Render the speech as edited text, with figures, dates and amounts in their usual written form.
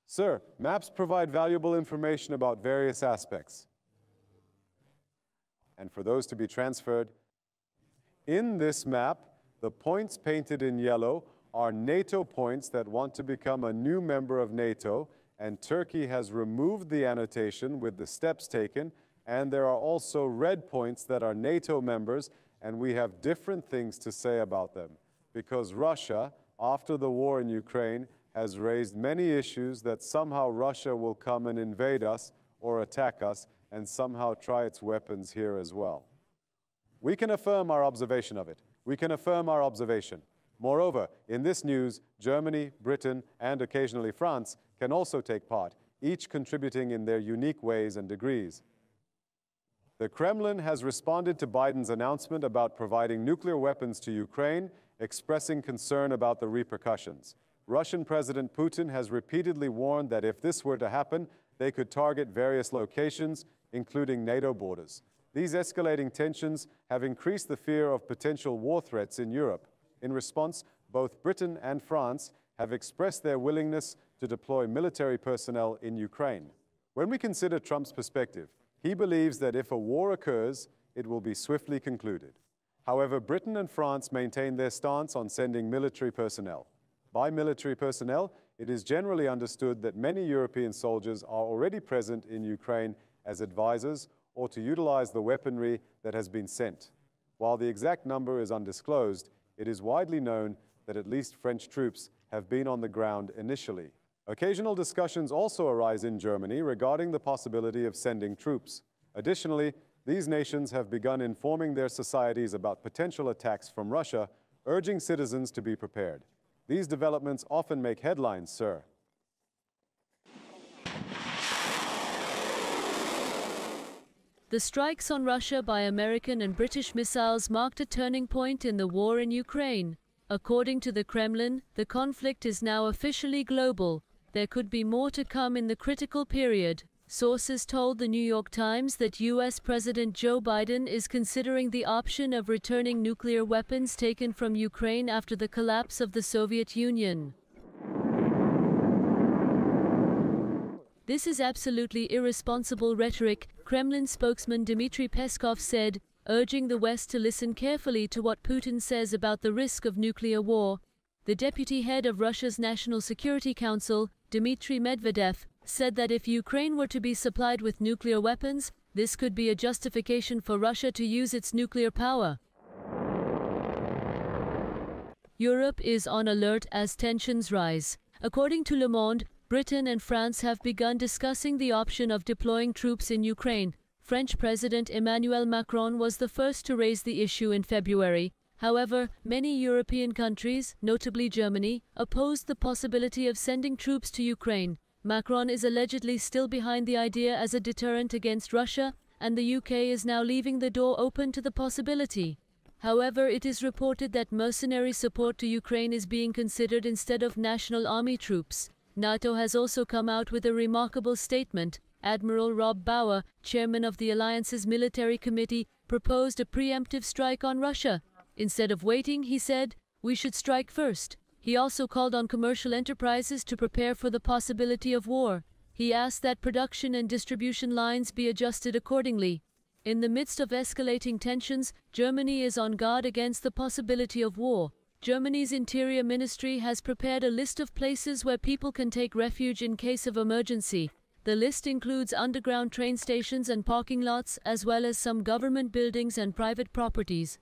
Sir, maps provide valuable information about various aspects. And for those to be transferred, in this map, the points painted in yellow are NATO points that want to become a new member of NATO, and Turkey has removed the annotation with the steps taken, and there are also red points that are NATO members, and we have different things to say about them, because Russia, after the war in Ukraine, has raised many issues that somehow Russia will come and invade us or attack us and somehow try its weapons here as well. We can affirm our observation of it. We can affirm our observation. Moreover, in this news, Germany, Britain, and occasionally France can also take part, each contributing in their unique ways and degrees. The Kremlin has responded to Biden's announcement about providing nuclear weapons to Ukraine, expressing concern about the repercussions. Russian President Putin has repeatedly warned that if this were to happen, they could target various locations, including NATO borders. These escalating tensions have increased the fear of potential war threats in Europe. In response, both Britain and France have expressed their willingness to deploy military personnel in Ukraine. When we consider Trump's perspective, he believes that if a war occurs, it will be swiftly concluded. However, Britain and France maintain their stance on sending military personnel. By military personnel, it is generally understood that many European soldiers are already present in Ukraine as advisors or to utilize the weaponry that has been sent. While the exact number is undisclosed, it is widely known that at least French troops have been on the ground initially. Occasional discussions also arise in Germany regarding the possibility of sending troops. Additionally, these nations have begun informing their societies about potential attacks from Russia, urging citizens to be prepared. These developments often make headlines, sir. The strikes on Russia by American and British missiles marked a turning point in the war in Ukraine. According to the Kremlin, the conflict is now officially global. There could be more to come in the critical period. Sources told the New York Times that U.S. President Joe Biden is considering the option of returning nuclear weapons taken from Ukraine after the collapse of the Soviet Union. This is absolutely irresponsible rhetoric, Kremlin spokesman Dmitry Peskov said, urging the West to listen carefully to what Putin says about the risk of nuclear war. The deputy head of Russia's National Security Council, Dmitry Medvedev, said that if Ukraine were to be supplied with nuclear weapons, this could be a justification for Russia to use its nuclear power. Europe is on alert as tensions rise. According to Le Monde, Britain and France have begun discussing the option of deploying troops in Ukraine. French President Emmanuel Macron was the first to raise the issue in February. However, many European countries, notably Germany, opposed the possibility of sending troops to Ukraine. Macron is allegedly still behind the idea as a deterrent against Russia, and the UK is now leaving the door open to the possibility. However, it is reported that mercenary support to Ukraine is being considered instead of national army troops. NATO has also come out with a remarkable statement. Admiral Rob Bauer, chairman of the alliance's military committee, proposed a preemptive strike on Russia. Instead of waiting, he said, we should strike first. He also called on commercial enterprises to prepare for the possibility of war. He asked that production and distribution lines be adjusted accordingly. In the midst of escalating tensions, Germany is on guard against the possibility of war. Germany's Interior Ministry has prepared a list of places where people can take refuge in case of emergency. The list includes underground train stations and parking lots, as well as some government buildings and private properties.